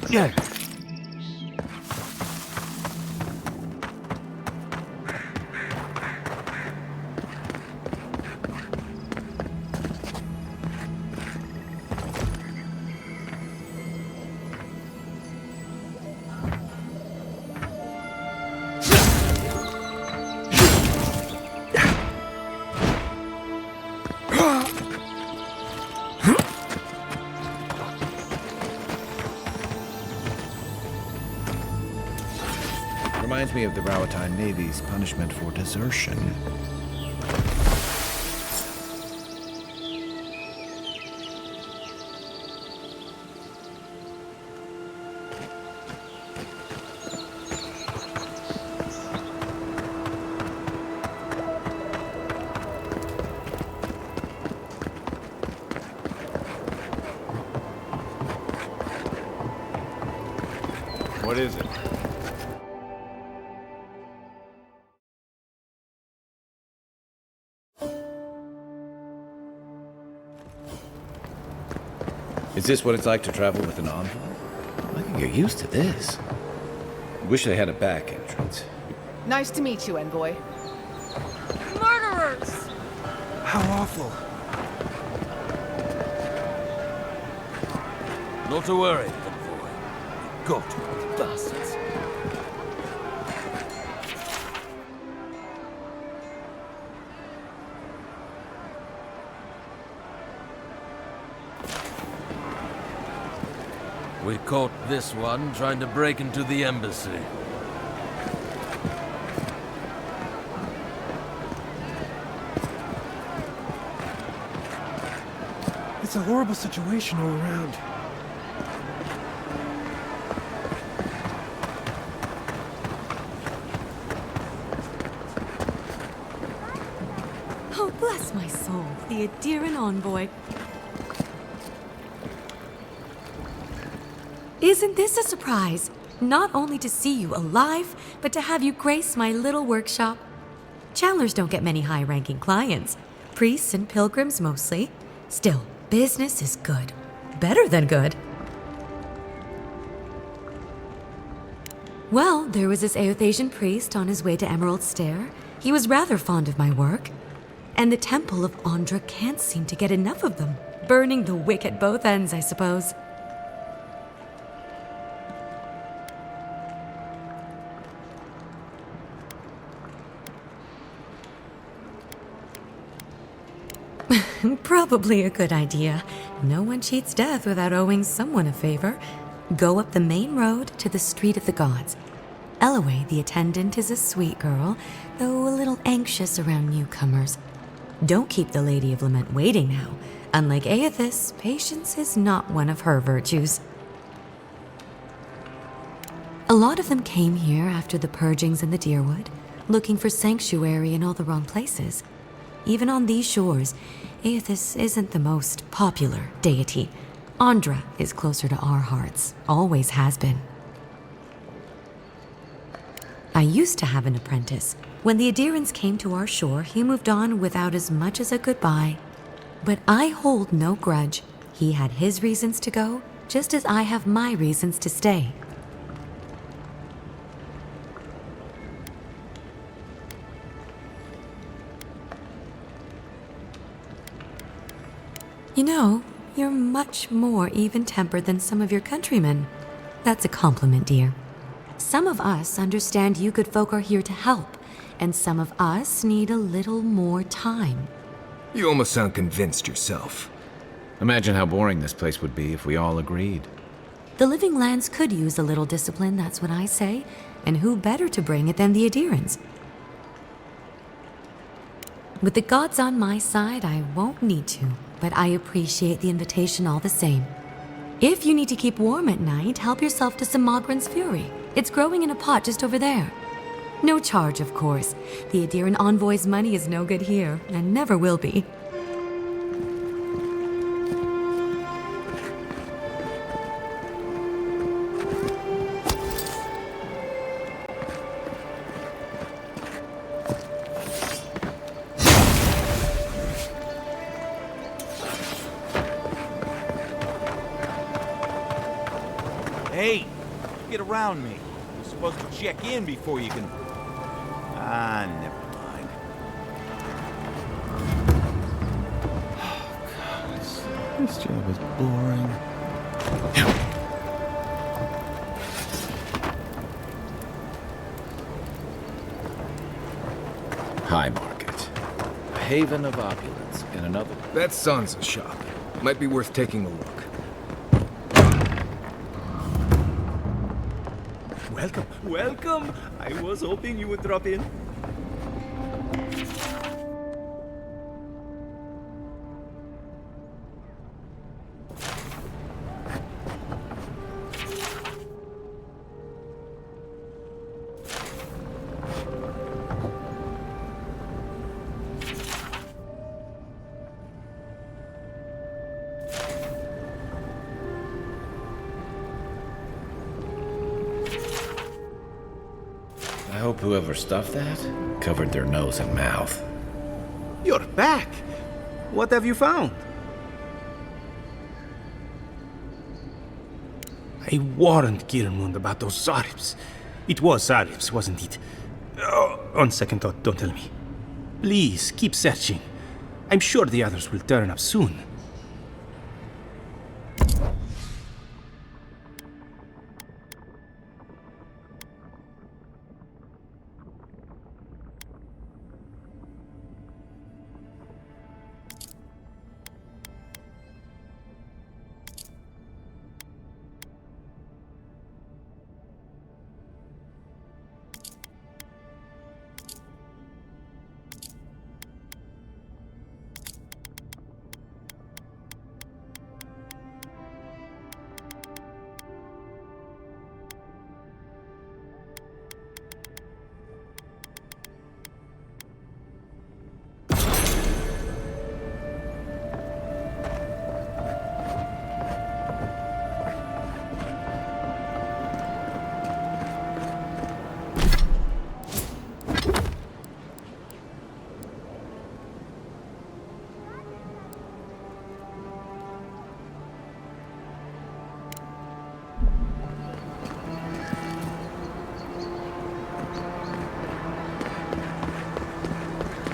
Yeah. Reminds me of the Rawatine Navy's punishment for desertion. What is it? Is this what it's like to travel with an envoy? I can get used to this. Wish they had a back entrance. Nice to meet you, Envoy. Murderers! How awful. Not to worry, convoy. Got you, bastards. We caught this one trying to break into the embassy. It's a horrible situation all around. Oh, bless my soul, the Adiran envoy. Isn't this a surprise? Not only to see you alive, but to have you grace my little workshop. Chandlers don't get many high-ranking clients. Priests and pilgrims mostly. Still, business is good. Better than good. Well, there was this Aothasian priest on his way to Emerald Stair. He was rather fond of my work. And the Temple of Andra can't seem to get enough of them. Burning the wick at both ends, I suppose. Probably a good idea. No one cheats death without owing someone a favor. Go up the main road to the Street of the Gods. Eloy, the attendant, is a sweet girl, though a little anxious around newcomers. Don't keep the Lady of Lament waiting now. Unlike Aethys, patience is not one of her virtues. A lot of them came here after the purgings in the Deerwood, looking for sanctuary in all the wrong places. Even on these shores, Aethys isn't the most popular deity. Andra is closer to our hearts, always has been. I used to have an apprentice. When the Adirans came to our shore, he moved on without as much as a goodbye. But I hold no grudge. He had his reasons to go, just as I have my reasons to stay. You know, you're much more even-tempered than some of your countrymen. That's a compliment, dear. Some of us understand you good folk are here to help, and some of us need a little more time. You almost sound convinced yourself. Imagine how boring this place would be if we all agreed. The living lands could use a little discipline, that's what I say. And who better to bring it than the Adirans? With the gods on my side, I won't need to, but I appreciate the invitation all the same. If you need to keep warm at night, help yourself to some Mogren's Fury. It's growing in a pot just over there. No charge, of course. The Adiran envoy's money is no good here, and never will be. Hey, get around me. You're supposed to check in before you can... Ah, never mind. This job is boring. High Market. A haven of opulence in another... That's Sansa's shop. Might be worth taking a look. Welcome, welcome! I was hoping you would drop in. I hope whoever stuffed that covered their nose and mouth. You're back! What have you found? I warned Kirmund about those Zaribs. It was Zaribs, wasn't it? Oh, on second thought, don't tell me. Please, keep searching. I'm sure the others will turn up soon.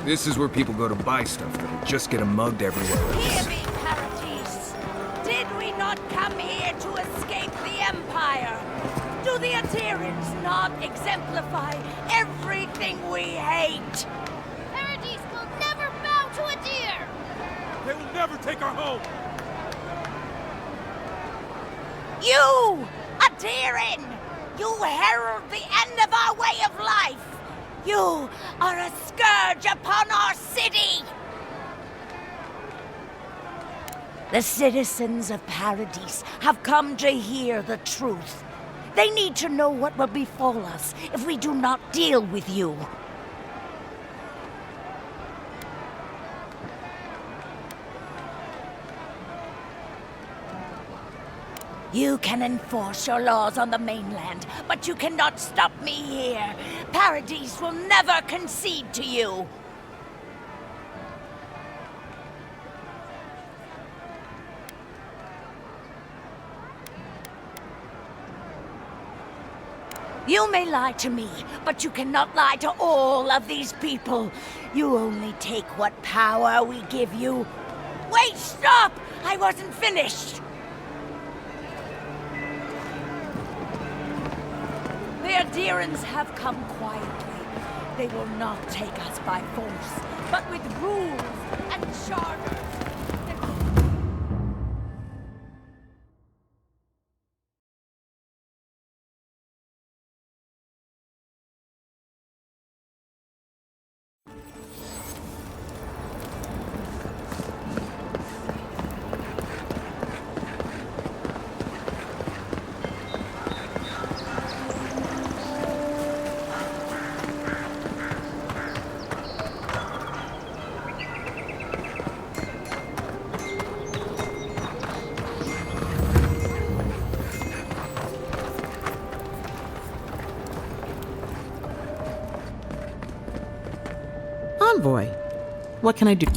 This is where people go to buy stuff that'll just get them mugged everywhere Hear else. me, Paradise. Did we not come here to escape the Empire? Do the Aterians not exemplify everything we hate? Paradise will never bow to a deer! They will never take our home! You, Aterian! You herald the end of our way of life! You are a scourge upon our city! The citizens of Paradise have come to hear the truth. They need to know what will befall us if we do not deal with you. You can enforce your laws on the mainland, but you cannot stop me here. Paradise will never concede to you. You may lie to me, but you cannot lie to all of these people. You only take what power we give you. Wait, stop! I wasn't finished. The Adirans have come quietly. They will not take us by force, but with rules and charters. Envoy, what can I do?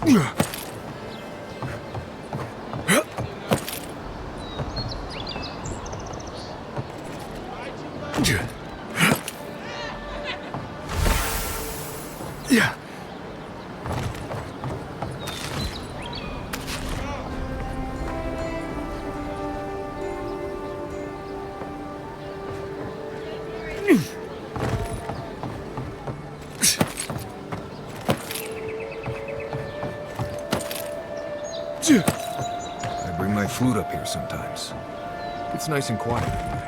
Yeah. I bring my flute up here sometimes. It's nice and quiet at night.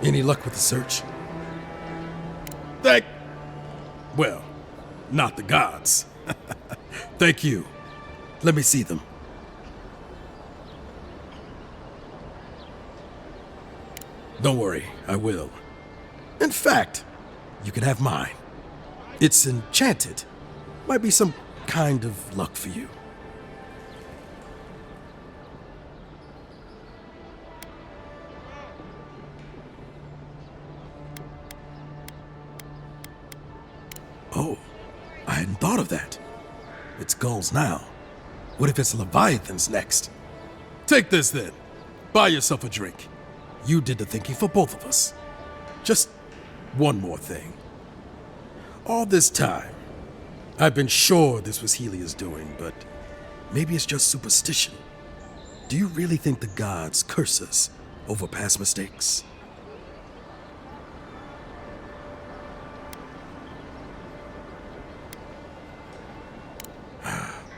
Any luck with the search? Well, not the gods. Thank you. Let me see them. Don't worry, I will. In fact, you can have mine. It's enchanted. Might be some kind of luck for you. Oh, I hadn't thought of that. It's gulls now. What if it's leviathans next? Take this then. Buy yourself a drink. You did the thinking for both of us. Just one more thing. All this time, I've been sure this was Helia's doing, but maybe it's just superstition. Do you really think the gods curse us over past mistakes?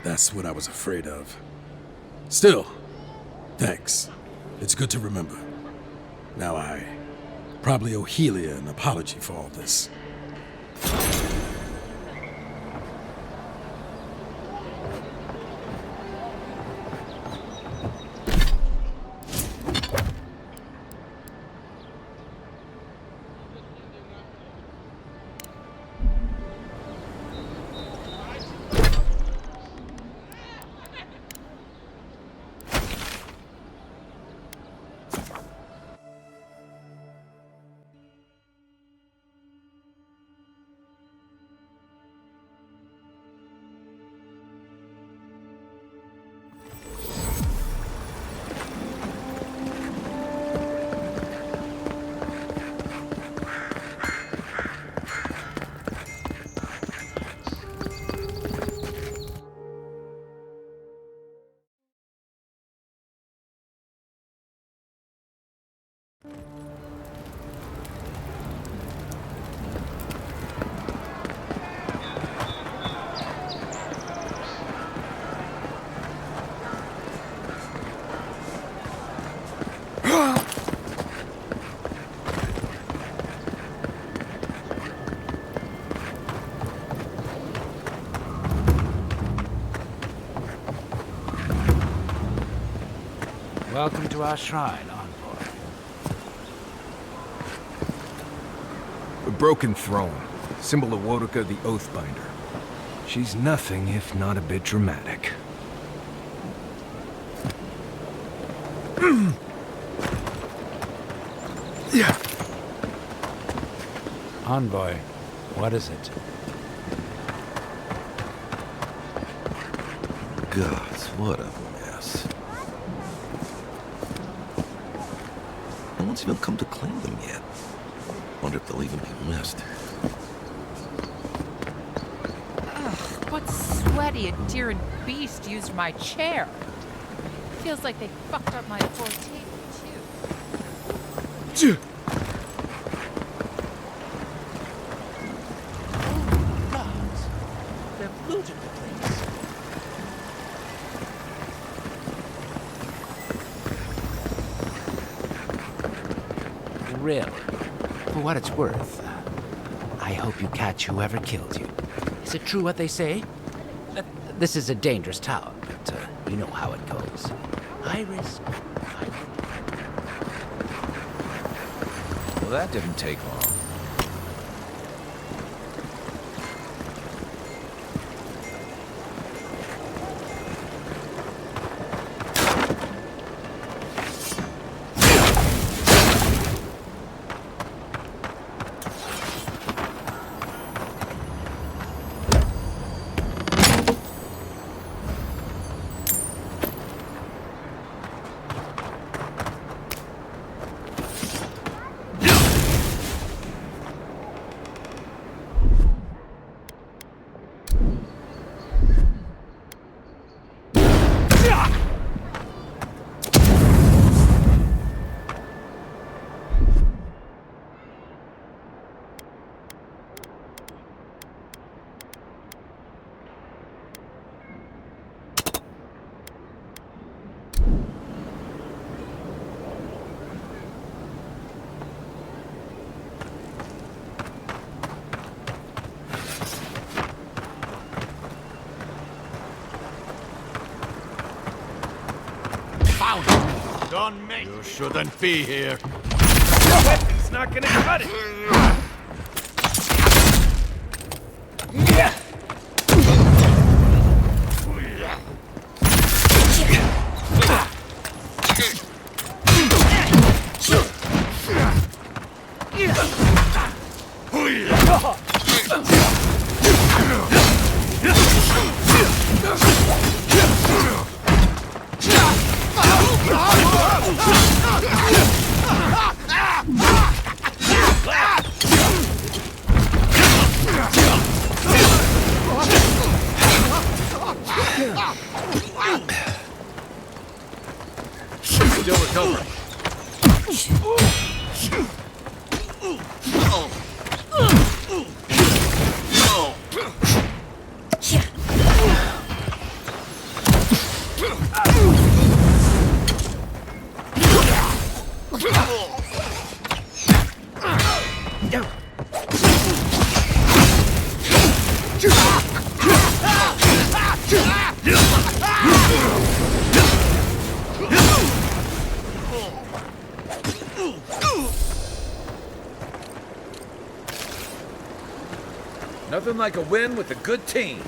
That's what I was afraid of. Still, thanks. It's good to remember. Now I probably owe Helia an apology for all this. Welcome to our shrine, envoy. A broken throne, symbol of Wotica the Oathbinder. She's nothing if not a bit dramatic. Yeah. Envoy, what is it? Gods, what a mess. No one's even come to clean them yet. Wonder if they'll even be missed. Ugh, what sweaty endearing beast used my chair? Feels like they fucked up my poor table, too. Oh, gods. They've looted the place. Really? For what it's worth, I hope you catch whoever killed you. Is it true what they say? That this is a dangerous tower, but You know how it goes. High risk, high reward. Well, that didn't take long. On me. You shouldn't be here. It's not gonna cut it. Still recovering. Nothing like a win with a good team.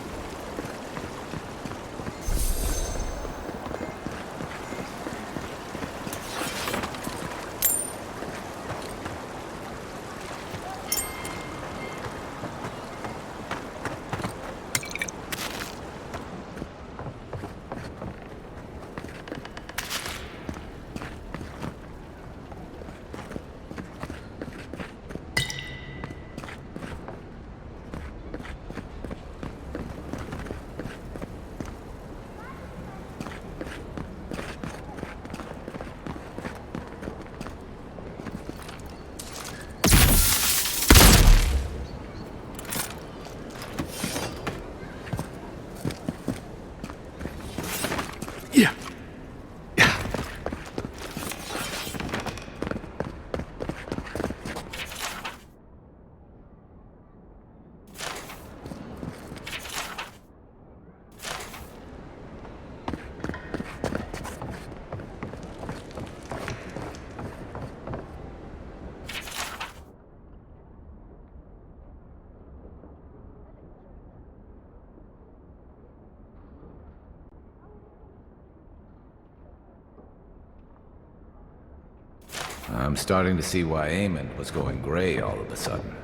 I'm starting to see why Eamon was going gray all of a sudden.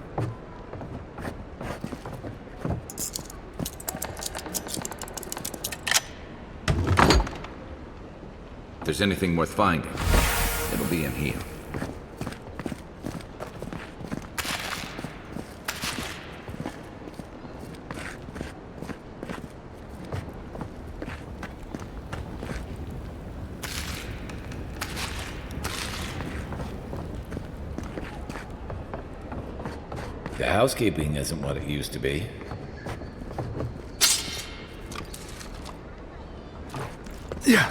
If there's anything worth finding, it'll be in here. The housekeeping isn't what it used to be. Yeah.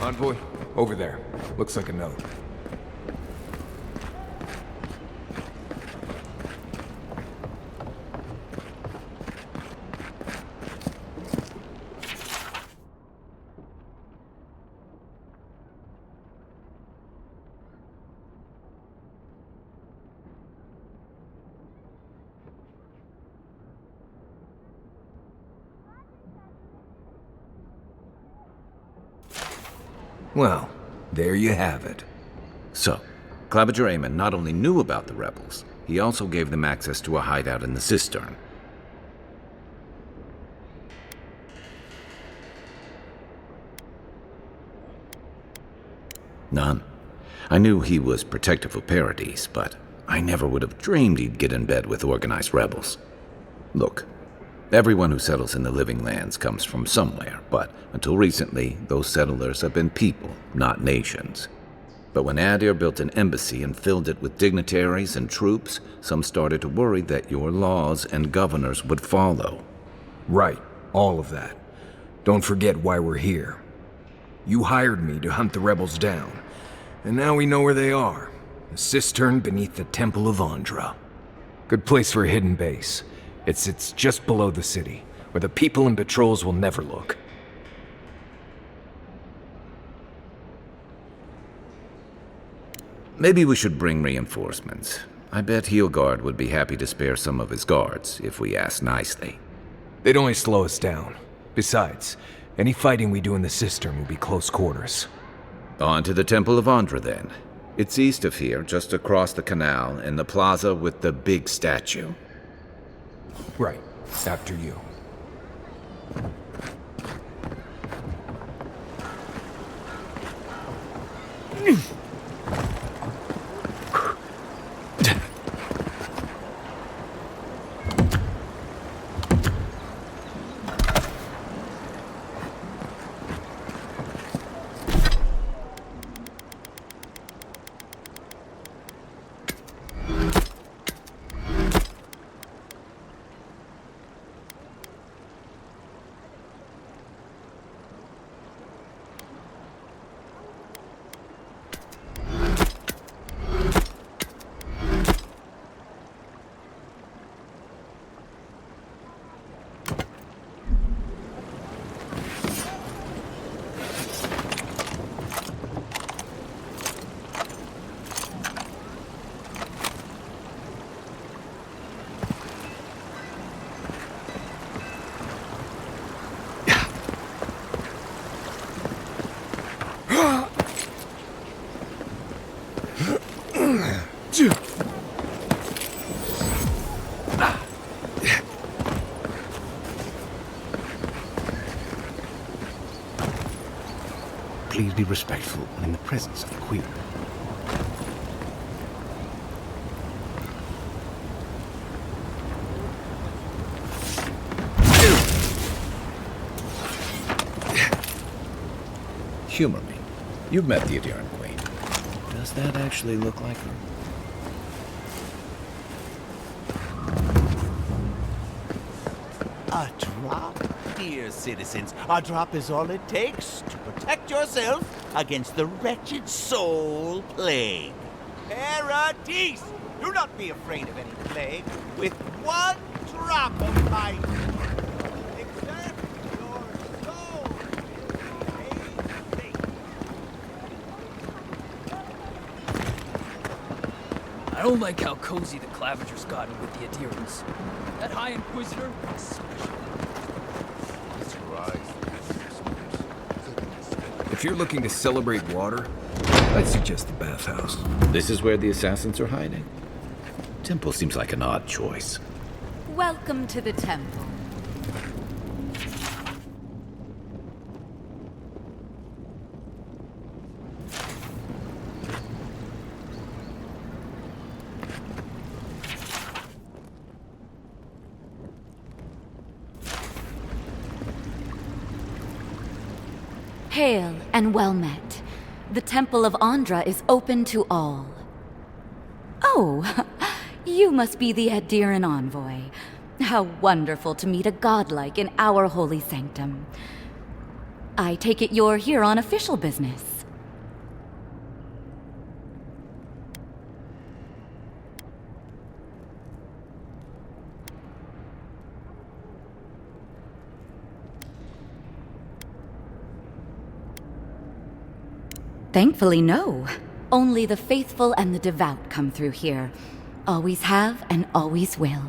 Envoy, over there. Looks like a note. Well, there you have it. So, Claviger Amon not only knew about the rebels, he also gave them access to a hideout in the cistern. None. I knew he was protective of Paradise, but I never would have dreamed he'd get in bed with organized rebels. Look, everyone who settles in the Living Lands comes from somewhere, but until recently, those settlers have been people, not nations. But when Adir built an embassy and filled it with dignitaries and troops, some started to worry that your laws and governors would follow. Right, all of that. Don't forget why we're here. You hired me to hunt the rebels down, and now we know where they are. A cistern beneath the Temple of Andra. Good place for a hidden base. It sits just below the city, where the people and patrols will never look. Maybe we should bring reinforcements. I bet Heelguard would be happy to spare some of his guards, if we asked nicely. They'd only slow us down. Besides, any fighting we do in the cistern will be close quarters. On to the Temple of Andra, then. It's east of here, just across the canal, in the plaza with the big statue. Right. After you. Please be respectful when in the presence of the Queen. Humor me. You've met the Adiran Queen. Does that actually look like her? A drop, dear citizens. A drop is all it takes to protect yourself against the wretched soul plague. Paradise! Do not be afraid of any plague. With one drop of my... exert your soul. I don't like how cozy the Claviger's gotten with the Adirans. That High Inquisitor, especially. If you're looking to celebrate water, I'd suggest the bathhouse. This is where the assassins are hiding? Temple seems like an odd choice. Welcome to the temple. Hail and well met. The Temple of Andra is open to all. Oh, you must be the Adiran envoy. How wonderful to meet a godlike in our holy sanctum. I take it you're here on official business. Thankfully, no. Only the faithful and the devout come through here. Always have and always will.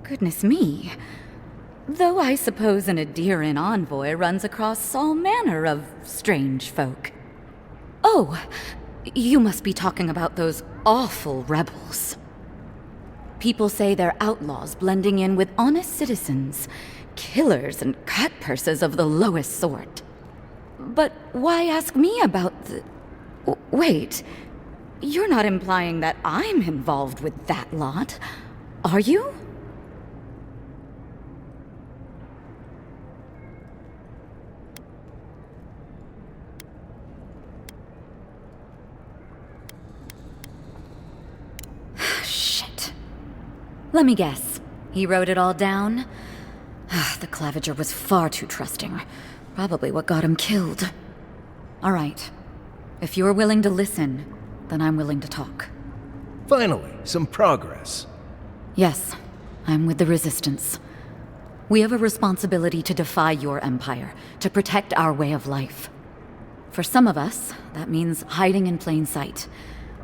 Goodness me. Though I suppose an Adherin envoy runs across all manner of strange folk. Oh, you must be talking about those awful rebels. People say they're outlaws blending in with honest citizens, killers and cutpurses of the lowest sort. But why ask me about the... Wait, you're not implying that I'm involved with that lot, are you? Let me guess. He wrote it all down? The Clavager was far too trusting. Probably what got him killed. All right. If you're willing to listen, then I'm willing to talk. Finally, some progress. Yes, I'm with the Resistance. We have a responsibility to defy your empire, to protect our way of life. For some of us, that means hiding in plain sight,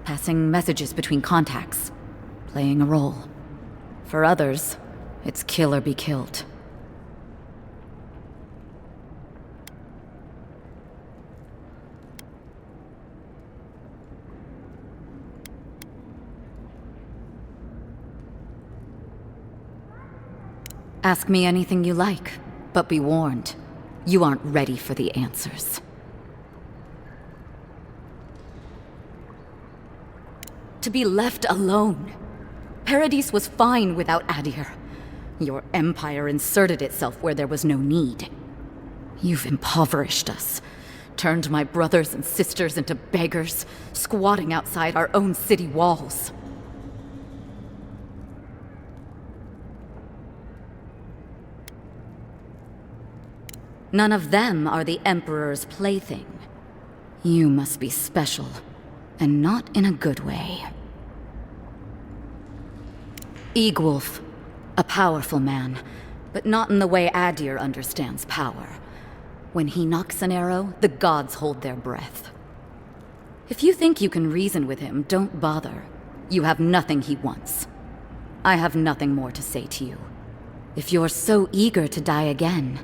passing messages between contacts, playing a role. For others, it's kill or be killed. Ask me anything you like, but be warned, you aren't ready for the answers. To be left alone. Paradis was fine without Adir. Your empire inserted itself where there was no need. You've impoverished us, turned my brothers and sisters into beggars, squatting outside our own city walls. None of them are the Emperor's plaything. You must be special, and not in a good way. Eagwolf, a powerful man, but not in the way Adir understands power. When he knocks an arrow, the gods hold their breath. If you think you can reason with him, don't bother. You have nothing he wants. I have nothing more to say to you. If you're so eager to die again,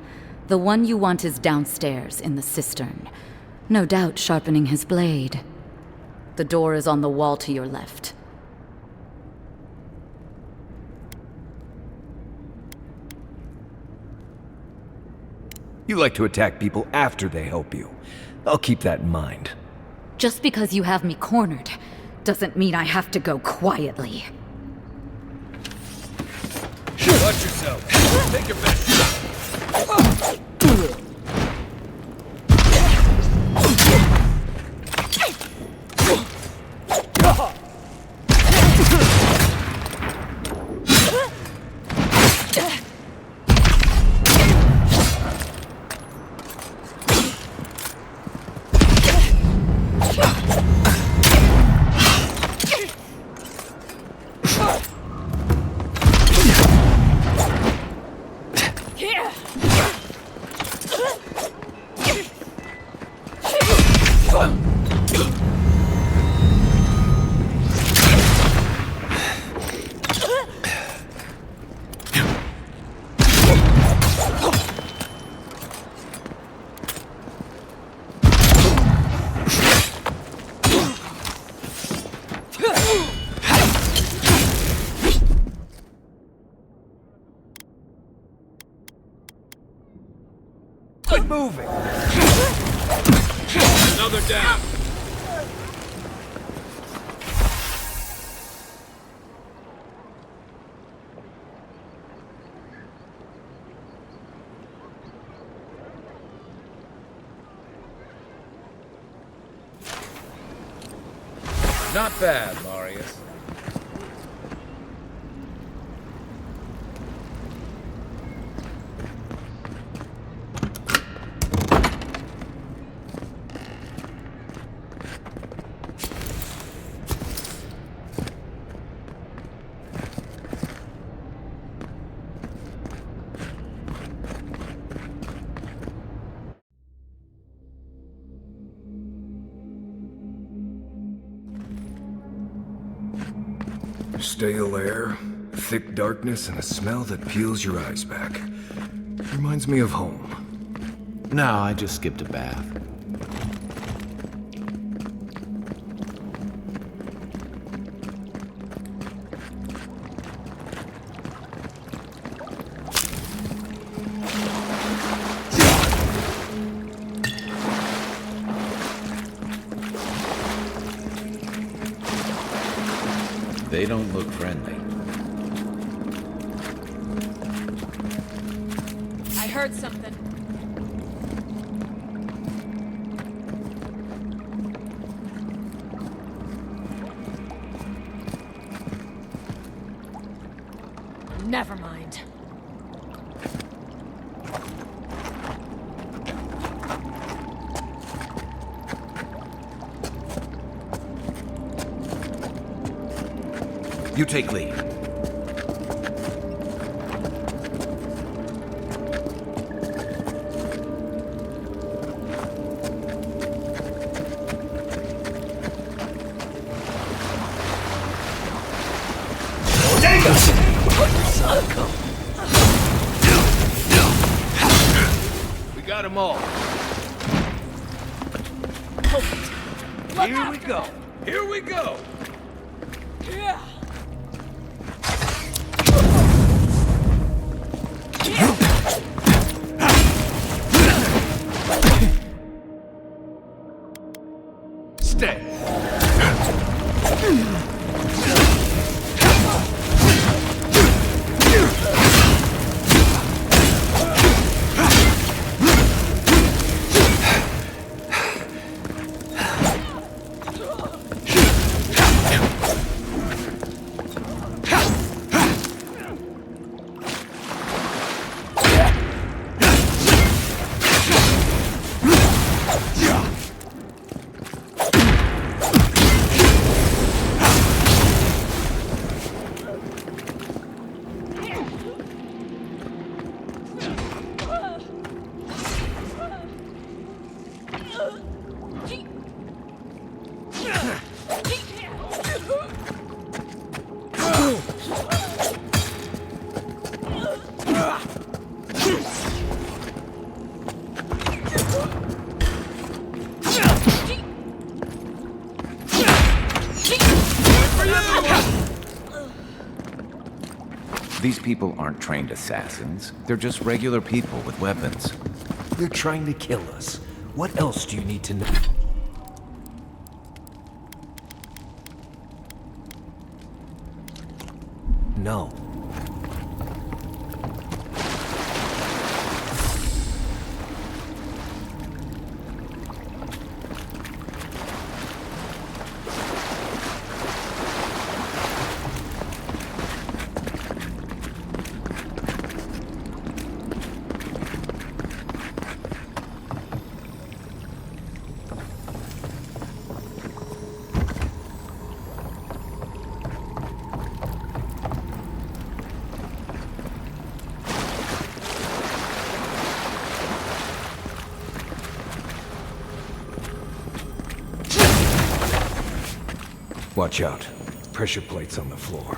the one you want is downstairs in the cistern, no doubt sharpening his blade. The door is on the wall to your left. You like to attack people after they help you. I'll keep that in mind. Just because you have me cornered, doesn't mean I have to go quietly. Watch yourself. Take your best shot. Moving. Another down. Not bad, Mari. Stale air, thick darkness, and a smell that peels your eyes back. Reminds me of home. No, I just skipped a bath. They don't look friendly. I heard something. Never mind. You take lead. We got them all. Here we go. Here we go. Yeah. Stay. These people aren't trained assassins. They're just regular people with weapons. They're trying to kill us. What else do you need to know? No. Watch out. Pressure plates on the floor.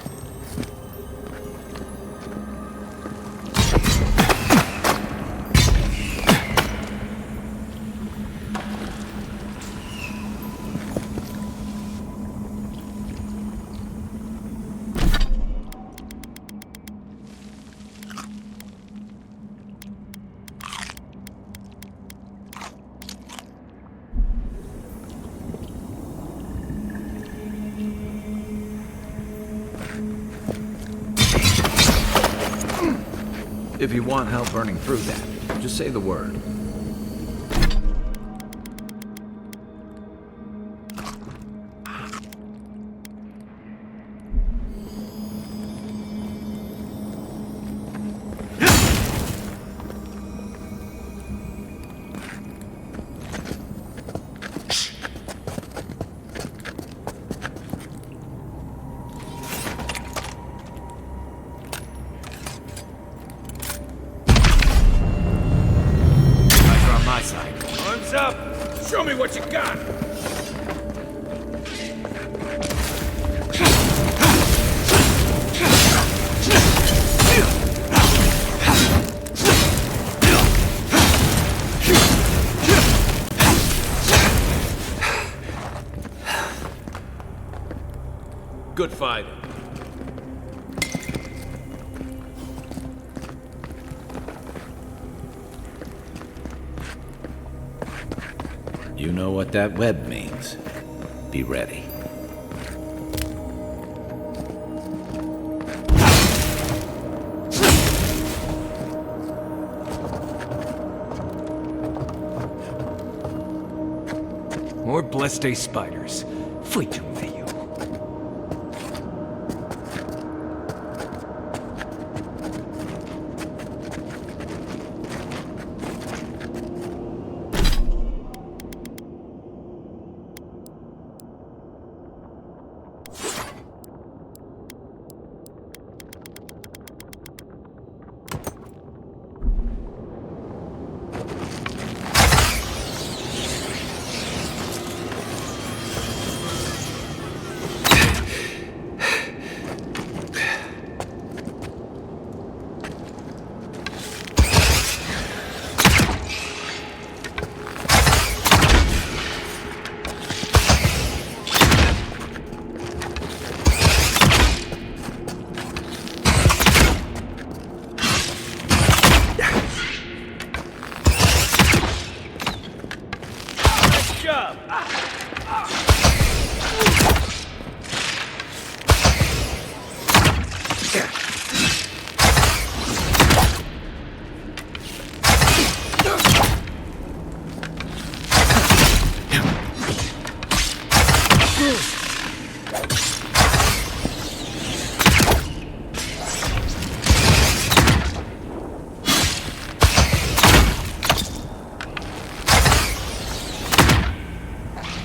If you want help burning through that, just say the word. Arms up! Show me what you got! Good fighter. You know what that web means. Be ready. More Bleste spiders. Fui tu veio.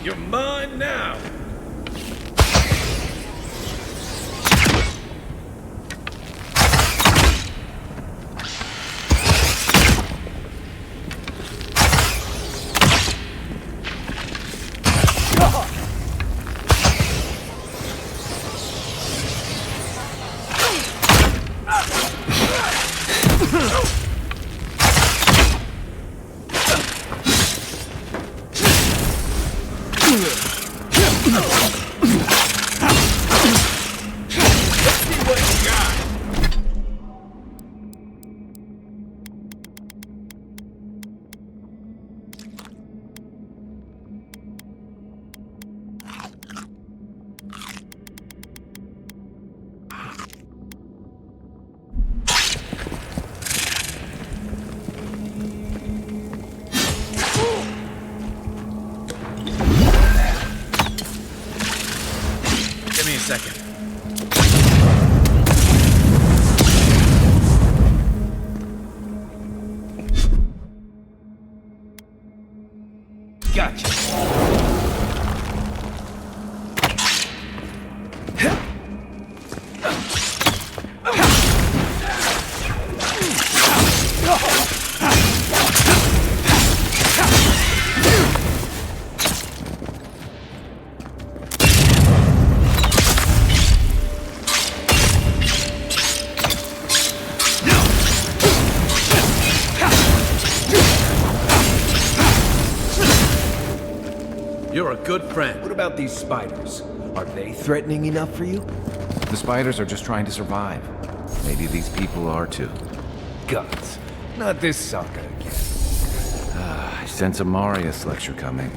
You're mine now! Give me a second. Gotcha. You're a good friend. What about these spiders? Are they threatening enough for you? The spiders are just trying to survive. Maybe these people are too. Guts. Not this saga again. I sense a Marius lecture coming.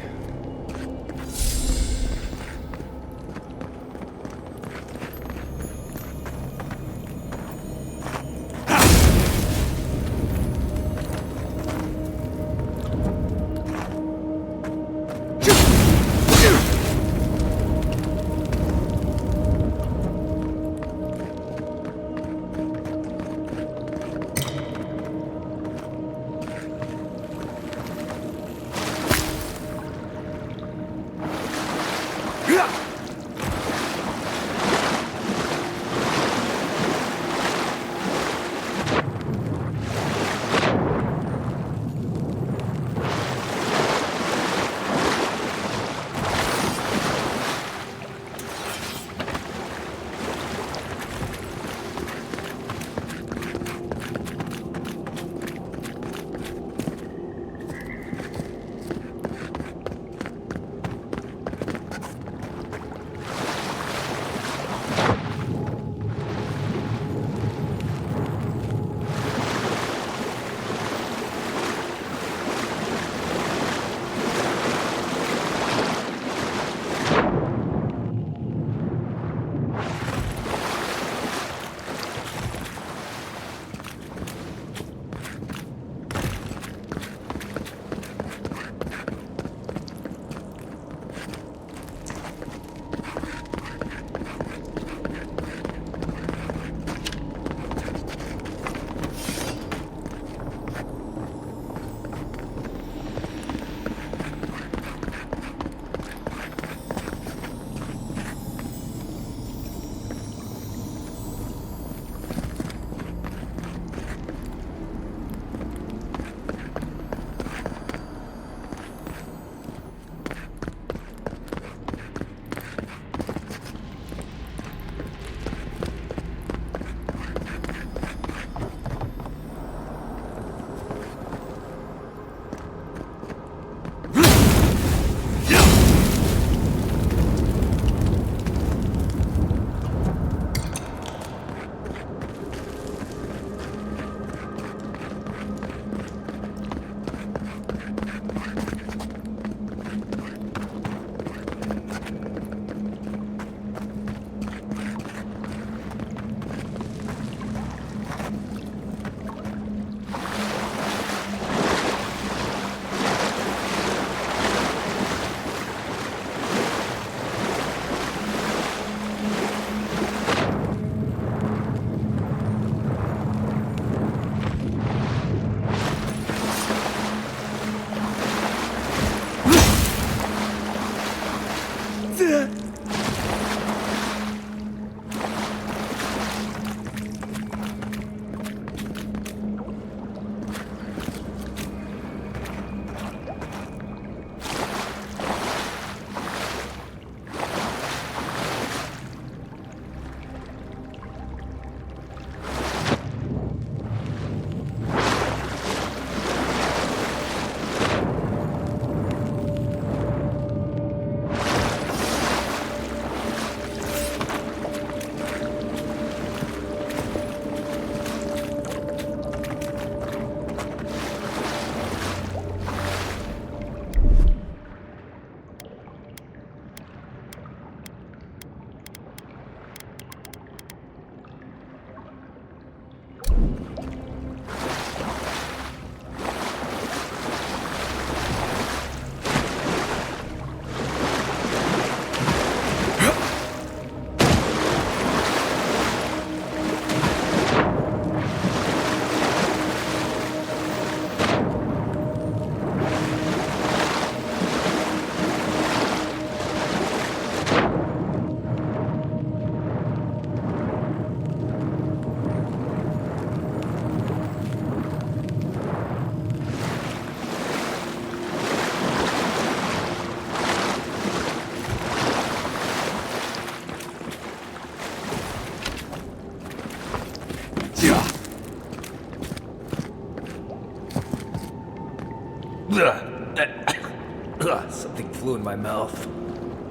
Something flew in my mouth.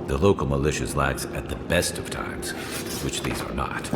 The local militia's lax at the best of times, which these are not.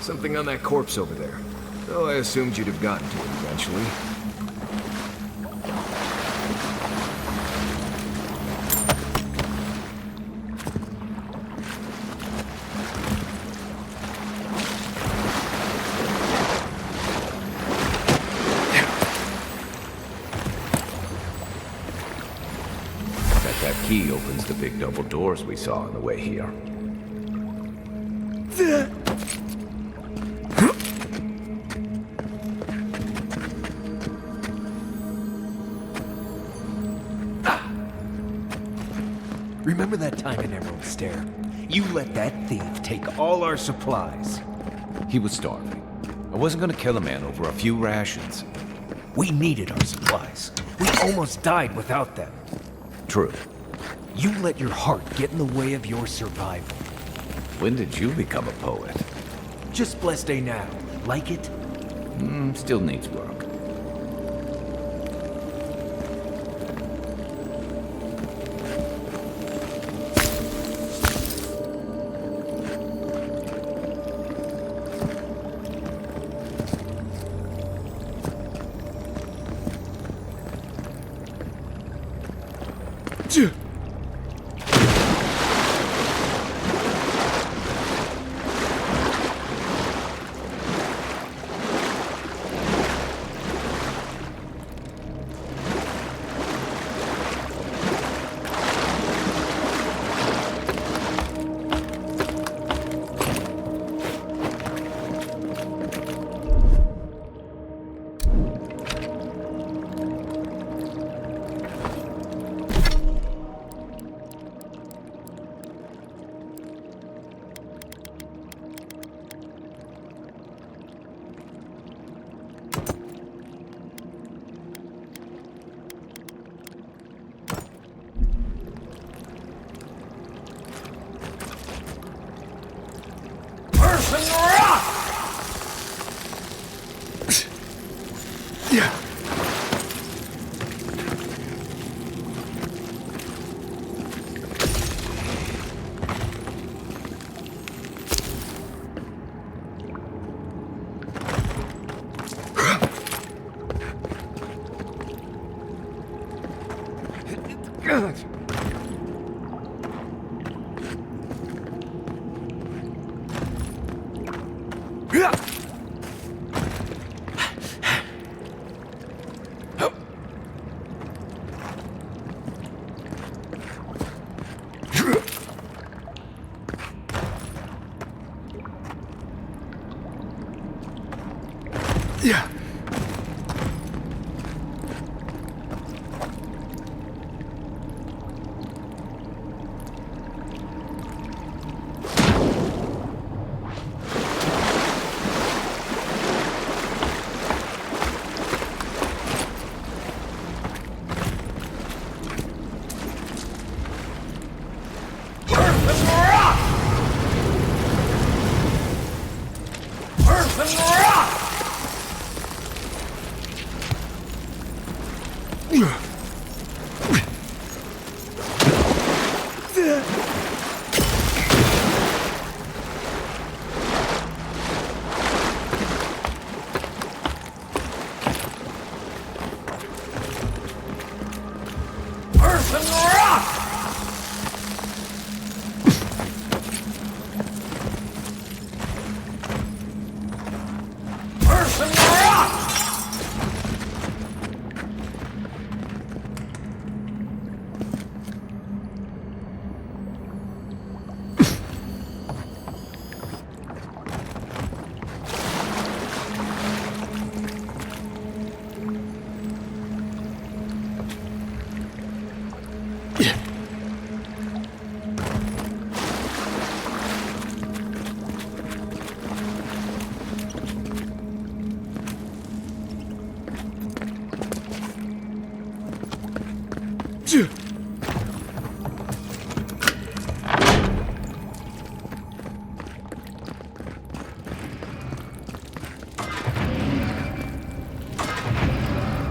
Something on that corpse over there. Though I assumed you'd have gotten to it eventually. That key opens the big double doors we saw on the way here. Remember that time in Emerald Stair? You let that thief take all our supplies. He was starving. I wasn't gonna kill a man over a few rations. We needed our supplies. We almost died without them. True. You let your heart get in the way of your survival. When did you become a poet? Just blessed day now. Like it? Still needs work.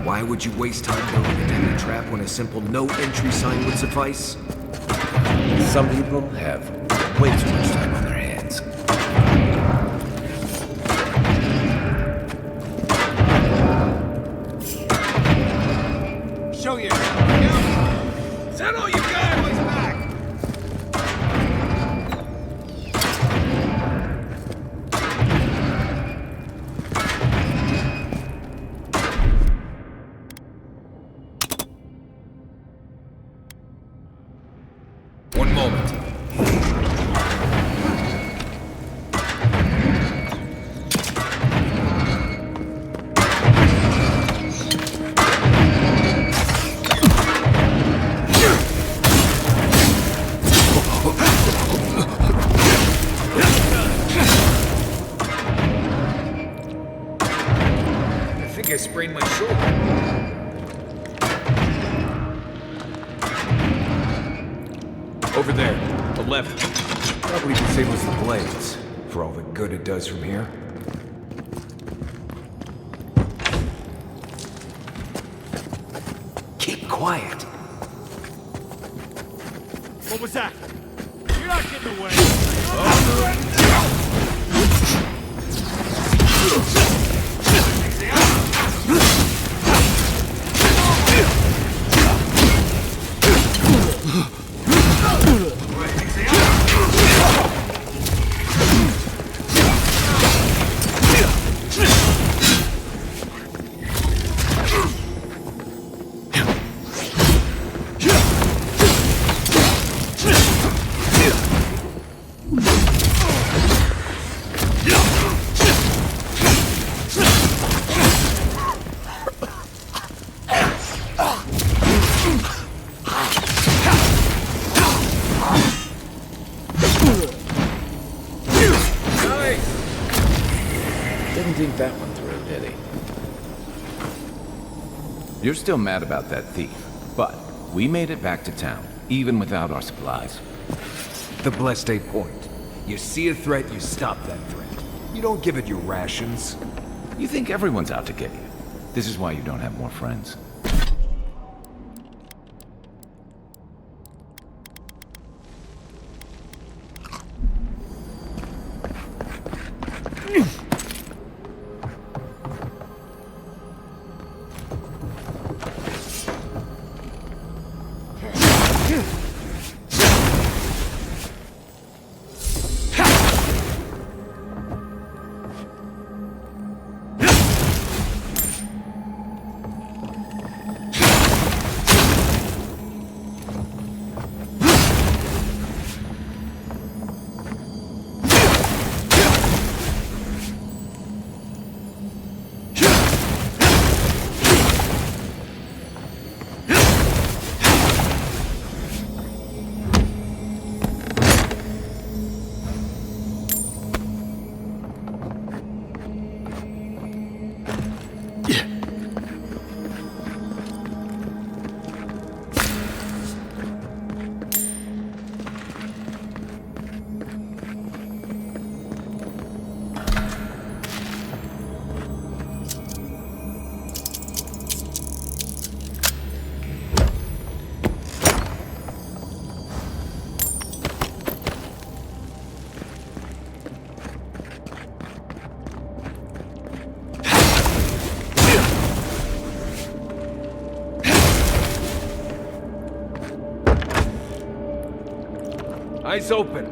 Why would you waste time building a deadly trap when a simple no entry sign would suffice? Some people have way too much time on their hands. Show yourself. Is that all you got? Boys back. One moment. I think I sprained my shoulder. Over there, the left. Probably disables the blades, for all the good it does from here. Keep quiet. What was that? You're not getting away. Didn't think that one through, did he? You're still mad about that thief, but we made it back to town, even without our supplies. The blessed a point. You see a threat, you stop that threat. You don't give it your rations. You think everyone's out to get you. This is why you don't have more friends. Eyes open.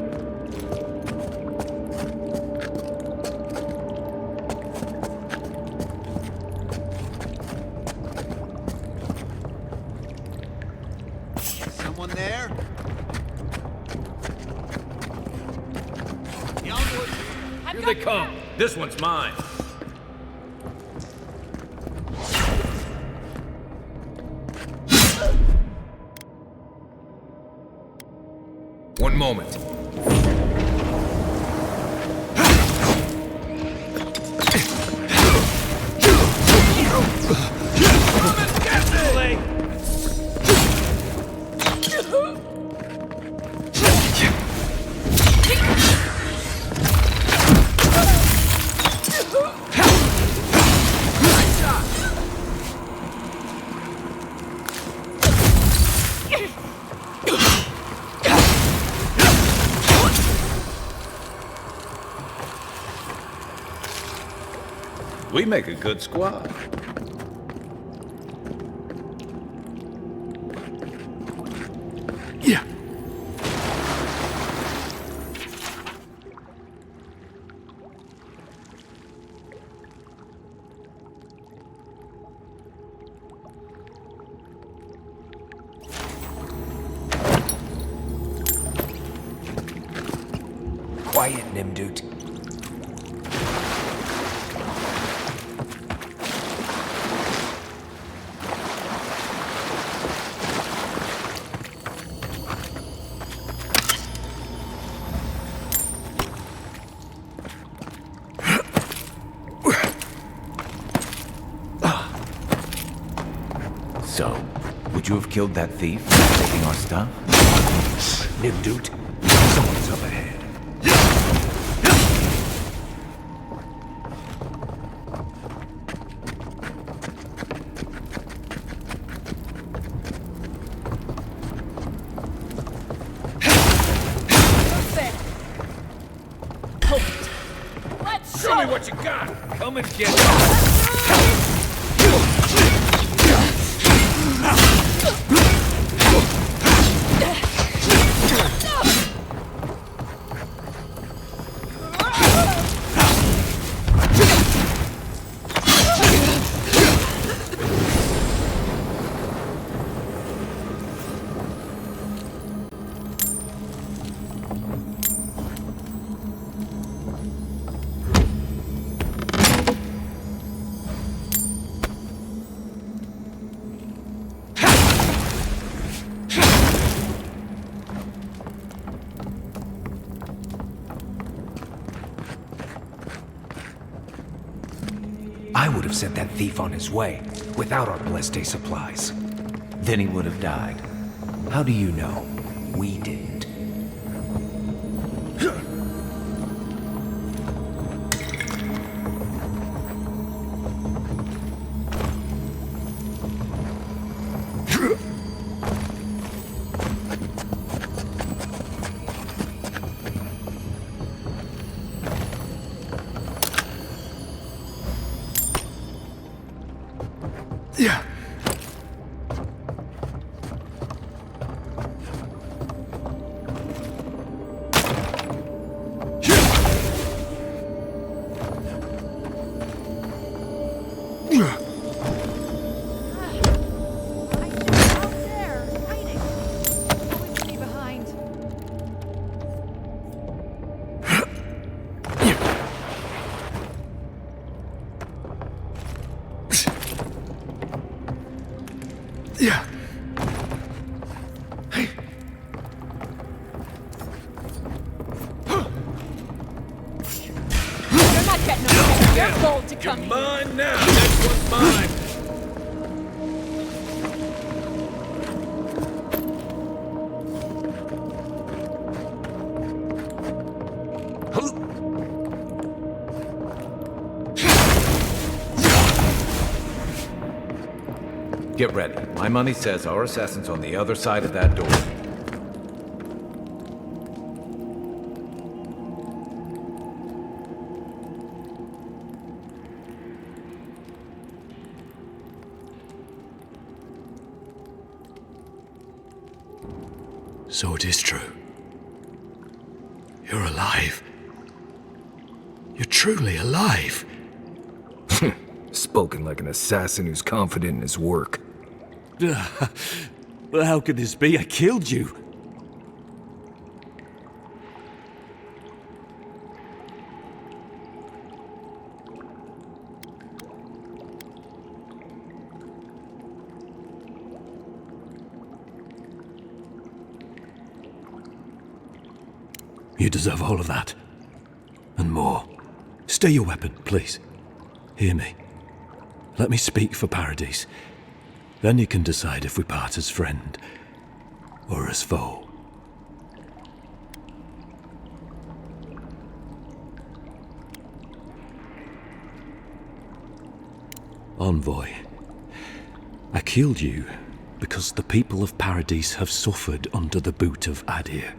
Someone there? Here they come. This one's mine. One moment. We make a good squad. Yeah. Quiet, Nimdut. So, would you have killed that thief taking our stuff? Nimdut, someone's up ahead. Show me what you got. Come and get it. I would have sent that thief on his way, without our blessed supplies. Then he would have died. How do you know? We didn't. Yeah. Yeah. Hey. You're not getting away. You're bold to come You're here. mine now. Next one's mine. Get ready. My money says our assassin's on the other side of that door. So it is true. You're alive. You're truly alive. Spoken like an assassin who's confident in his work. Well, how could this be? I killed you. You deserve all of that. And more. Stay your weapon, please. Hear me. Let me speak for Paradise. Then you can decide if we part as friend or as foe. Envoy, I killed you because the people of Paradise have suffered under the boot of Adir.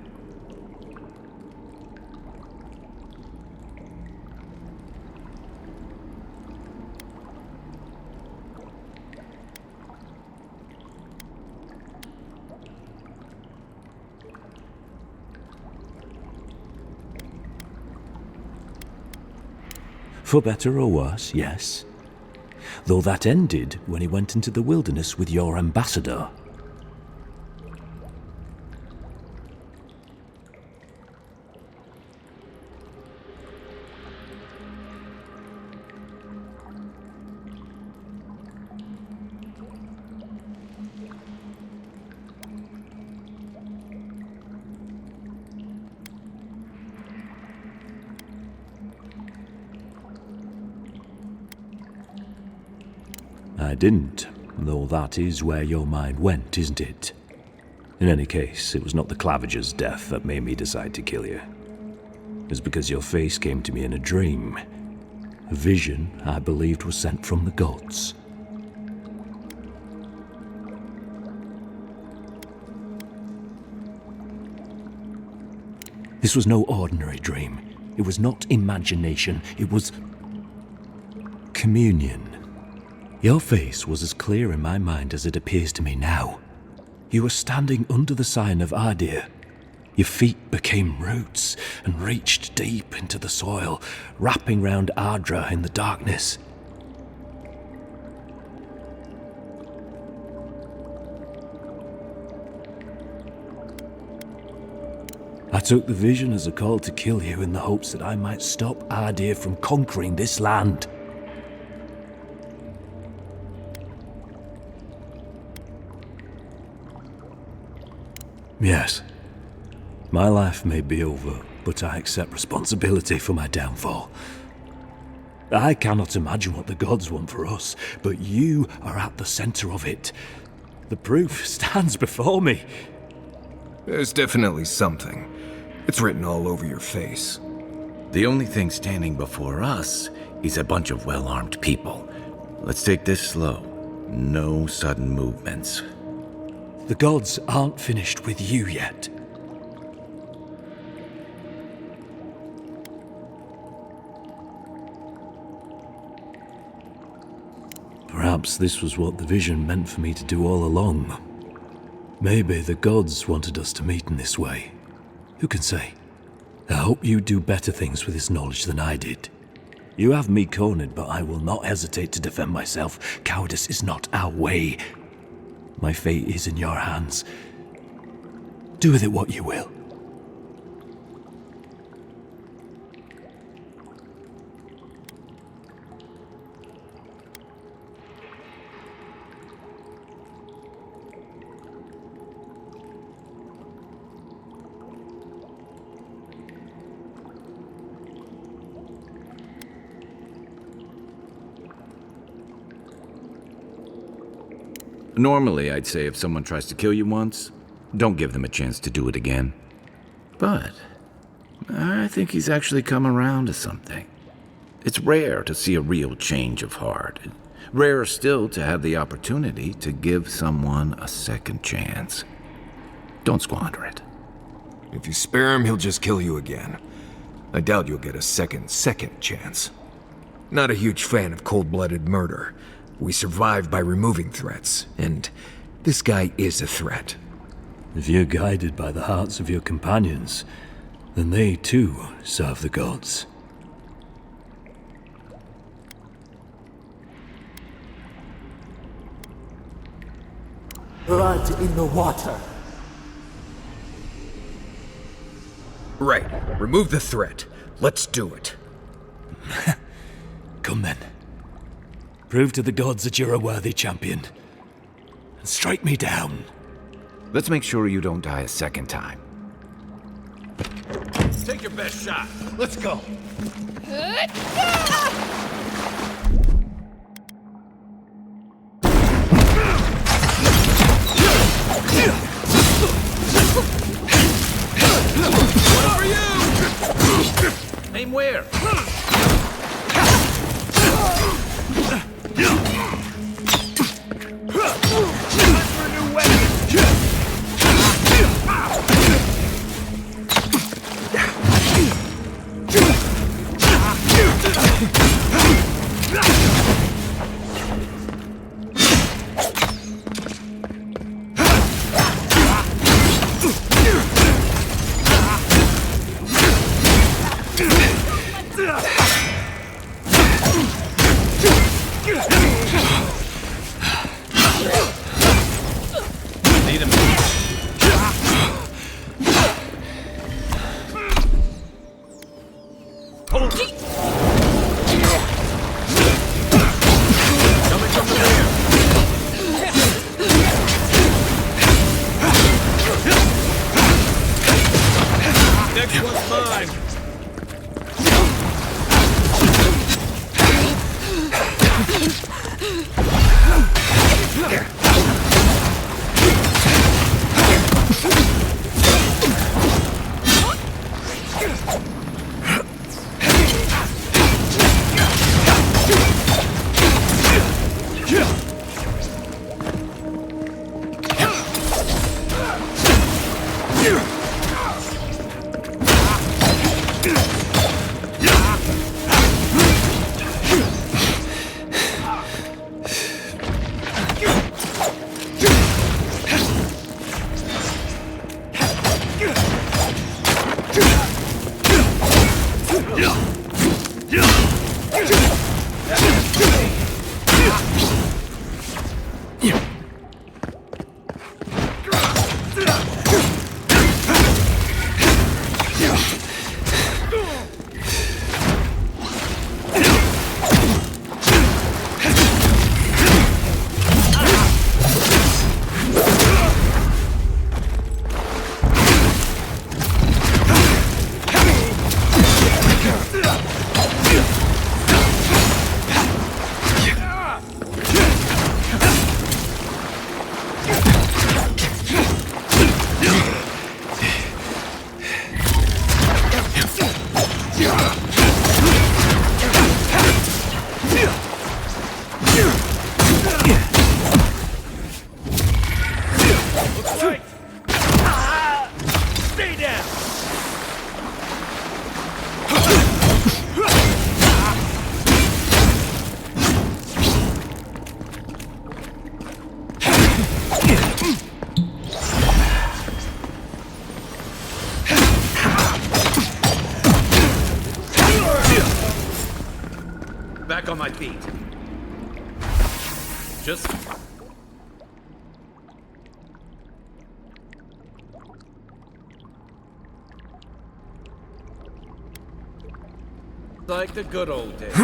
For better or worse, yes. Though that ended when he went into the wilderness with your ambassador. I didn't, though that is where your mind went, isn't it? In any case, it was not the Clavager's death that made me decide to kill you. It was because your face came to me in a dream. A vision I believed was sent from the gods. This was no ordinary dream. It was not imagination. It was communion. Your face was as clear in my mind as it appears to me now. You were standing under the sign of Adir. Your feet became roots and reached deep into the soil, wrapping round Ardra in the darkness. I took the vision as a call to kill you in the hopes that I might stop Adir from conquering this land. Yes, my life may be over, but I accept responsibility for my downfall. I cannot imagine what the gods want for us, but you are at the center of it. The proof stands before me. There's definitely something. It's written all over your face. The only thing standing before us is a bunch of well-armed people. Let's take this slow. No sudden movements. The gods aren't finished with you yet. Perhaps this was what the vision meant for me to do all along. Maybe the gods wanted us to meet in this way. Who can say? I hope you do better things with this knowledge than I did. You have me cornered, but I will not hesitate to defend myself. Cowardice is not our way. My fate is in your hands. Do with it what you will. Normally, I'd say if someone tries to kill you once, don't give them a chance to do it again. But I think he's actually come around to something. It's rare to see a real change of heart. Rarer still to have the opportunity to give someone a second chance. Don't squander it. If you spare him, he'll just kill you again. I doubt you'll get a second chance. Not a huge fan of cold-blooded murder. We survive by removing threats, and this guy is a threat. If you're guided by the hearts of your companions, then they too serve the gods. Blood in the water. Right. Remove the threat. Let's do it. Come then. Prove to the gods that you're a worthy champion. And strike me down. Let's make sure you don't die a second time. Take your best shot. Let's go. One for you! Aim where? Back on my feet. Just... like the good old days.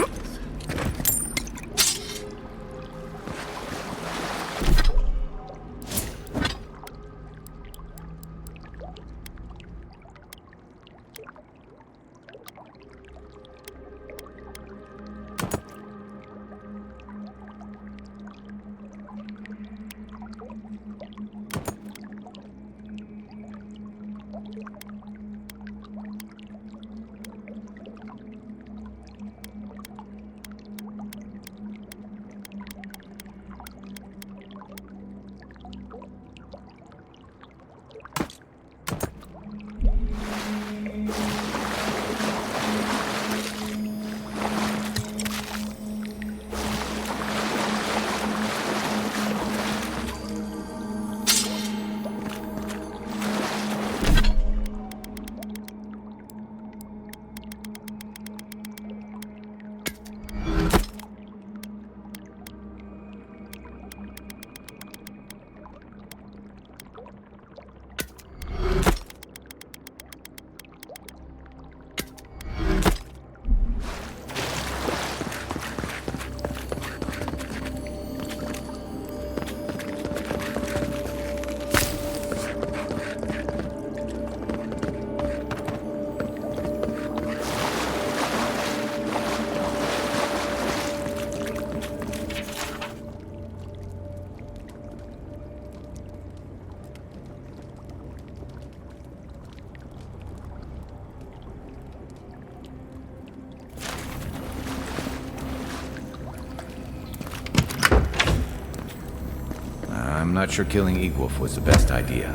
not sure killing Egwolf was the best idea.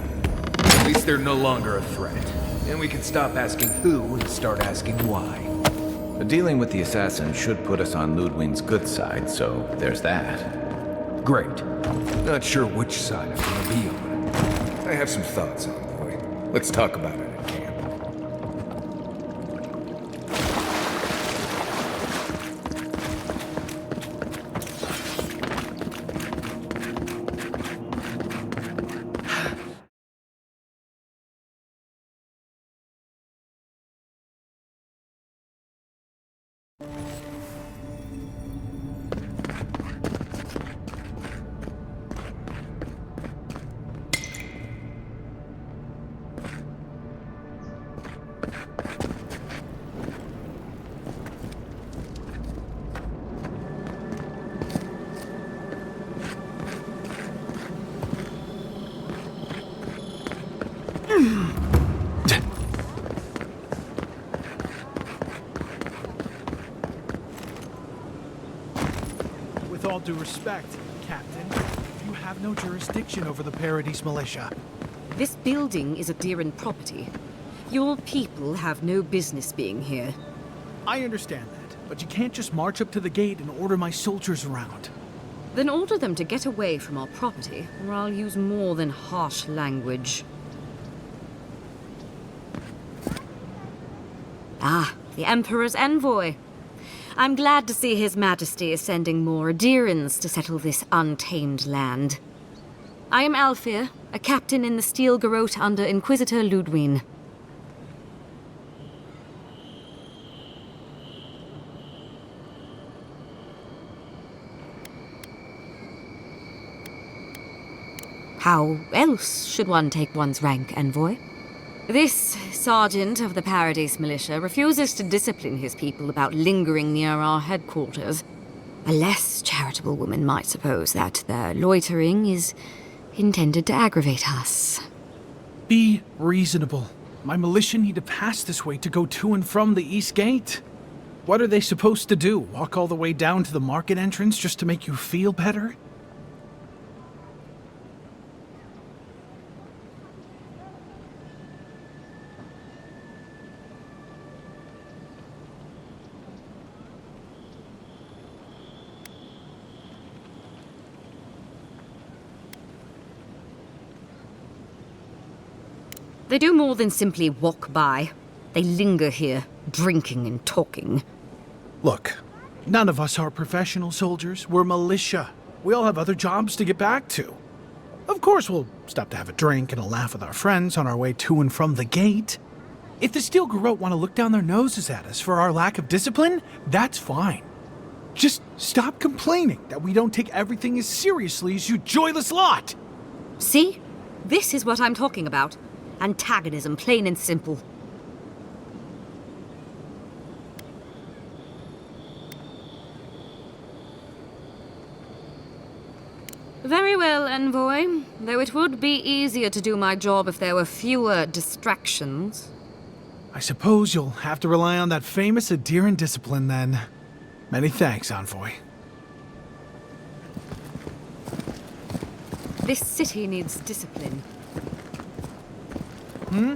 At least they're no longer a threat. And we can stop asking who and start asking why. Dealing with the assassin should put us on Ludwig's good side, so there's that. Great. Not sure which side I'm gonna be on. I have some thoughts, Envoy. Let's talk about it at camp. With all due respect, Captain, you have no jurisdiction over the Paradise Militia. This building is Adiran property. Your people have no business being here. I understand that, but you can't just march up to the gate and order my soldiers around. Then order them to get away from our property, or I'll use more than harsh language. Ah, the Emperor's envoy. I'm glad to see His Majesty is sending more Adirans to settle this untamed land. I am Alfir, a captain in the Steel Garrote under Inquisitor Ludwig. How else should one take one's rank, envoy? This sergeant of the Paradise Militia refuses to discipline his people about lingering near our headquarters. A less charitable woman might suppose that their loitering is intended to aggravate us. Be reasonable. My militia need to pass this way to go to and from the East Gate. What are they supposed to do? Walk all the way down to the market entrance just to make you feel better? They do more than simply walk by. They linger here, drinking and talking. Look, none of us are professional soldiers. We're militia. We all have other jobs to get back to. Of course, we'll stop to have a drink and a laugh with our friends on our way to and from the gate. If the Steel Garrote want to look down their noses at us for our lack of discipline, that's fine. Just stop complaining that we don't take everything as seriously as you joyless lot. See? This is what I'm talking about. Antagonism, plain and simple. Very well, envoy. Though it would be easier to do my job if there were fewer distractions. I suppose you'll have to rely on that famous Adiran discipline then. Many thanks, envoy. This city needs discipline. Hmm?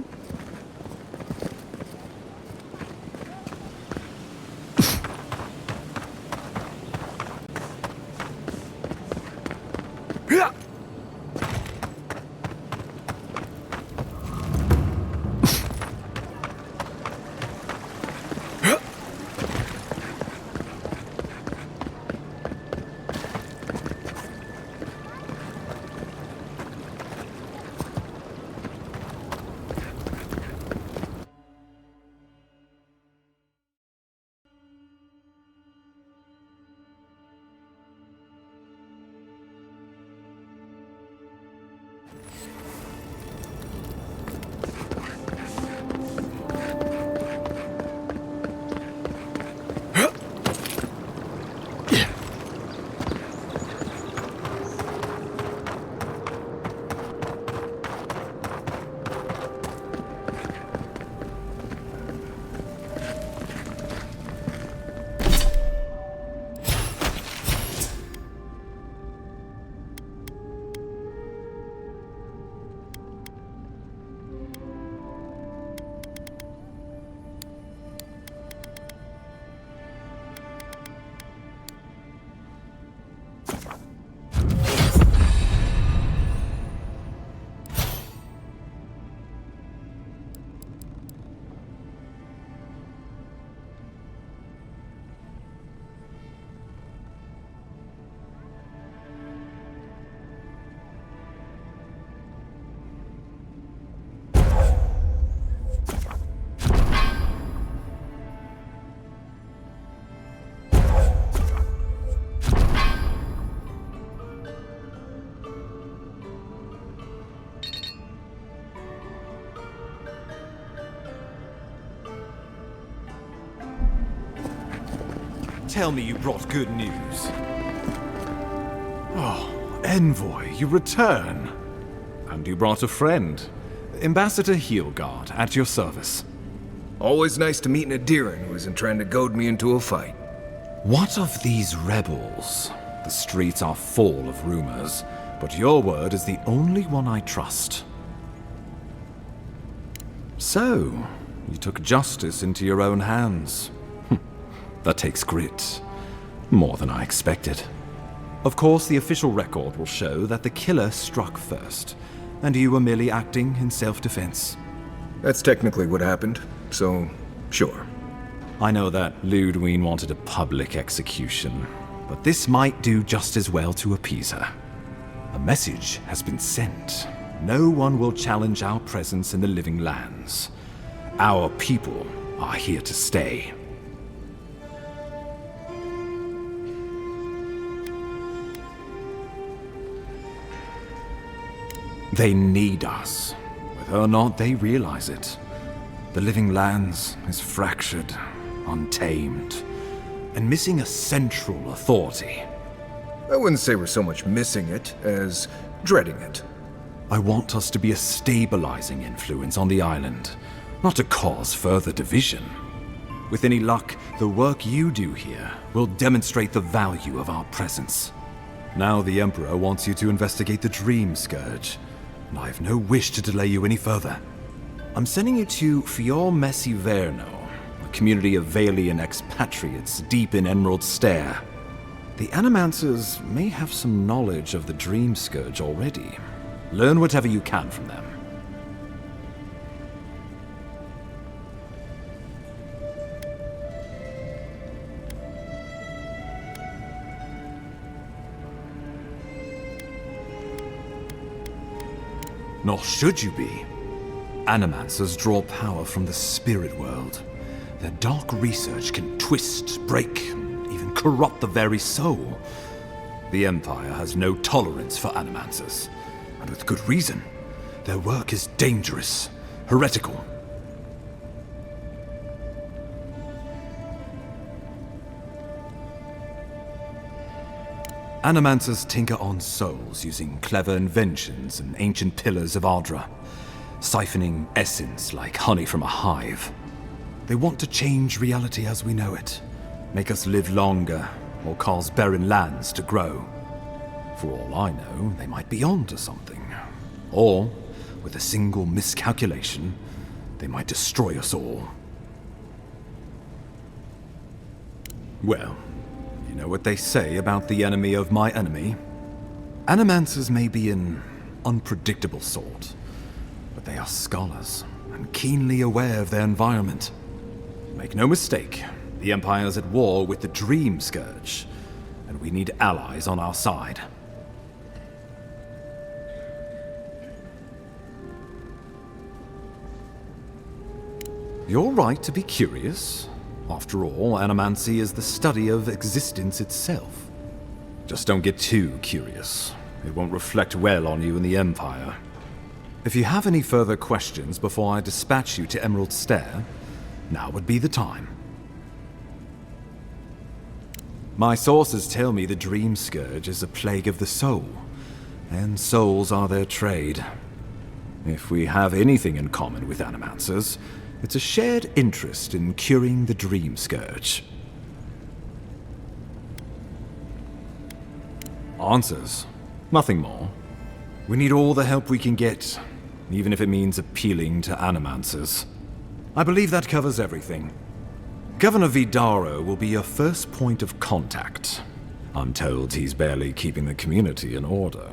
Tell me you brought good news. Oh, Envoy, you return. And you brought a friend. Ambassador Heelguard, at your service. Always nice to meet an Adiran who isn't trying to goad me into a fight. What of these rebels? The streets are full of rumors, but your word is the only one I trust. So, you took justice into your own hands. That takes grit. More than I expected. Of course, the official record will show that the killer struck first, and you were merely acting in self-defense. That's technically what happened, so sure. I know that Ludwine wanted a public execution, but this might do just as well to appease her. A message has been sent. No one will challenge our presence in the living lands. Our people are here to stay. They need us. Whether or not they realize it. The living lands is fractured, untamed, and missing a central authority. I wouldn't say we're so much missing it as dreading it. I want us to be a stabilizing influence on the island, not to cause further division. With any luck, the work you do here will demonstrate the value of our presence. Now the Emperor wants you to investigate the Dream Scourge, and I have no wish to delay you any further. I'm sending you to Fior Messi Verno, a community of Valian expatriates deep in Emerald Stair. The Animancers may have some knowledge of the Dream Scourge already. Learn whatever you can from them. Nor should you be. Animancers draw power from the spirit world. Their dark research can twist, break, and even corrupt the very soul. The Empire has no tolerance for Animancers, and with good reason. Their work is dangerous, heretical. Animancers tinker on souls using clever inventions and ancient pillars of Ardra, siphoning essence like honey from a hive. They want to change reality as we know it, make us live longer, or cause barren lands to grow. For all I know, they might be on to something. Or, with a single miscalculation, they might destroy us all. Well, you know what they say about the enemy of my enemy? Animancers may be an unpredictable sort, but they are scholars, and keenly aware of their environment. Make no mistake, the Empire's at war with the Dream Scourge, and we need allies on our side. You're right to be curious. After all, animancy is the study of existence itself. Just don't get too curious. It won't reflect well on you in the Empire. If you have any further questions before I dispatch you to Emerald Stair, now would be the time. My sources tell me the Dream Scourge is a plague of the soul, and souls are their trade. If we have anything in common with Animancers, it's a shared interest in curing the Dream Scourge. Answers. Nothing more. We need all the help we can get, even if it means appealing to Animancers. I believe that covers everything. Governor Vidaro will be your first point of contact. I'm told he's barely keeping the community in order.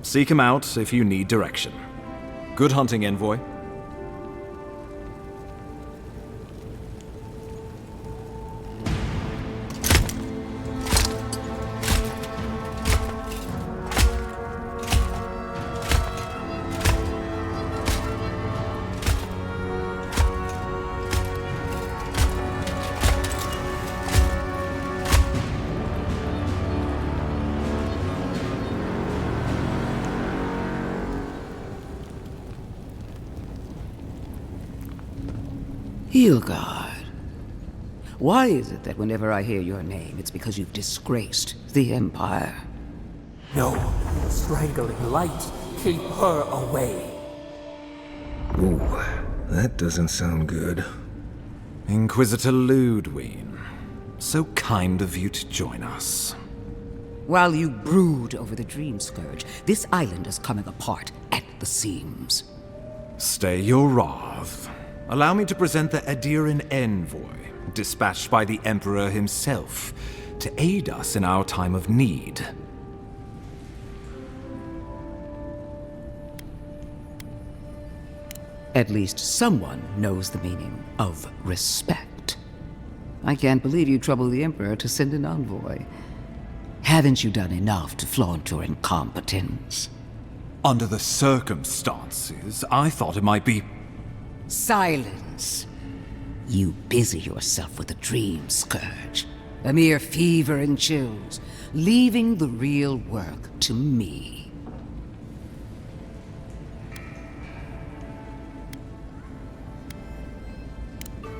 Seek him out if you need direction. Good hunting, Envoy. Heelguard. Why is it that whenever I hear your name, it's because you've disgraced the Empire? No, strangling light. Keep her away. Ooh, that doesn't sound good. Inquisitor Ludwig, so kind of you to join us. While you brood over the Dream Scourge, this island is coming apart at the seams. Stay your wrath. Allow me to present the Adiran envoy, dispatched by the Emperor himself, to aid us in our time of need. At least someone knows the meaning of respect. I can't believe you troubled the Emperor to send an envoy. Haven't you done enough to flaunt your incompetence? Under the circumstances, I thought it might be... Silence. You busy yourself with the Dream Scourge. A mere fever and chills, leaving the real work to me.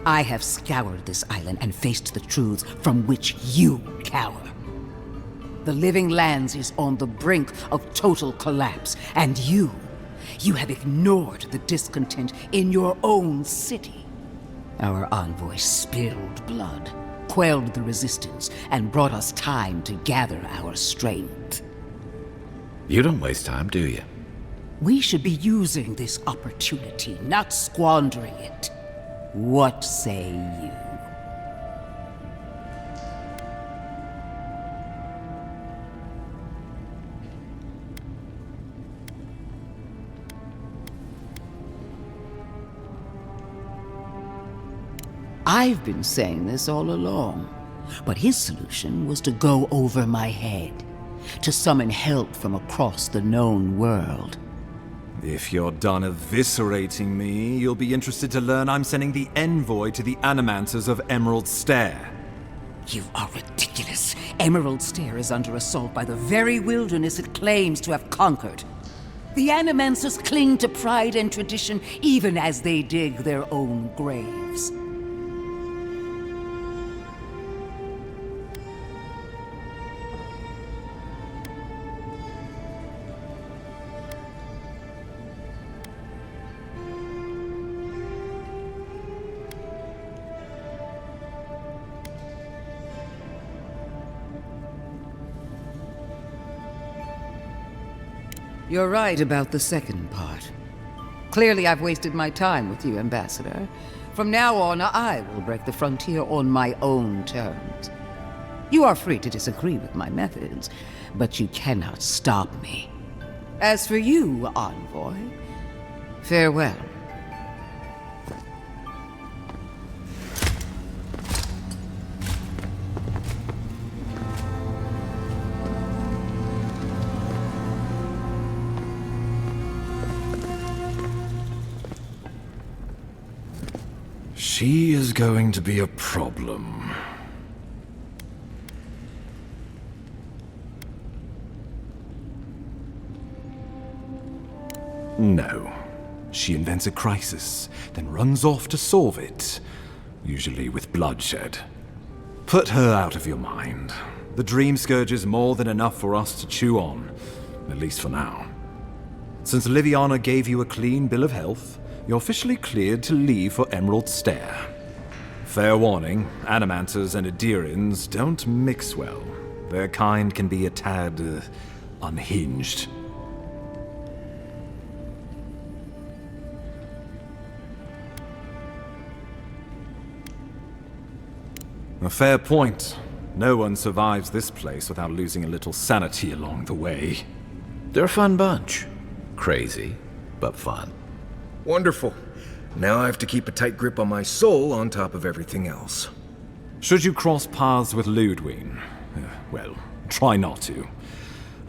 I have scoured this island and faced the truths from which you cower. The Living Lands is on the brink of total collapse, and you have ignored the discontent in your own city. Our envoy spilled blood, quelled the resistance, and brought us time to gather our strength. You don't waste time, do you? We should be using this opportunity, not squandering it. What say you? I've been saying this all along, but his solution was to go over my head, to summon help from across the known world. If you're done eviscerating me, you'll be interested to learn I'm sending the envoy to the Animancers of Emerald Stair. You are ridiculous. Emerald Stair is under assault by the very wilderness it claims to have conquered. The Animancers cling to pride and tradition even as they dig their own graves. You're right about the second part. Clearly I've wasted my time with you, Ambassador. From now on, I will break the frontier on my own terms. You are free to disagree with my methods, but you cannot stop me. As for you, envoy, farewell. She is going to be a problem. No. She invents a crisis, then runs off to solve it, usually with bloodshed. Put her out of your mind. The Dream Scourge is more than enough for us to chew on, at least for now. Since Liviana gave you a clean bill of health, you're officially cleared to leave for Emerald Stair. Fair warning, Animancers and Adirans don't mix well. Their kind can be a tad unhinged. A fair point. No one survives this place without losing a little sanity along the way. They're a fun bunch. Crazy, but fun. Wonderful. Now I have to keep a tight grip on my soul on top of everything else. Should you cross paths with Ludwig, well, try not to.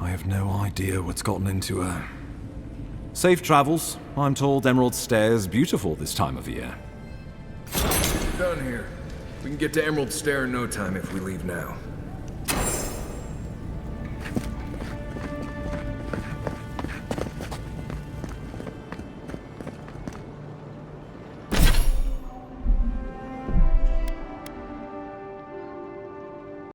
I have no idea what's gotten into her. Safe travels. I'm told Emerald Stair is beautiful this time of year. Done here. We can get to Emerald Stair in no time if we leave now.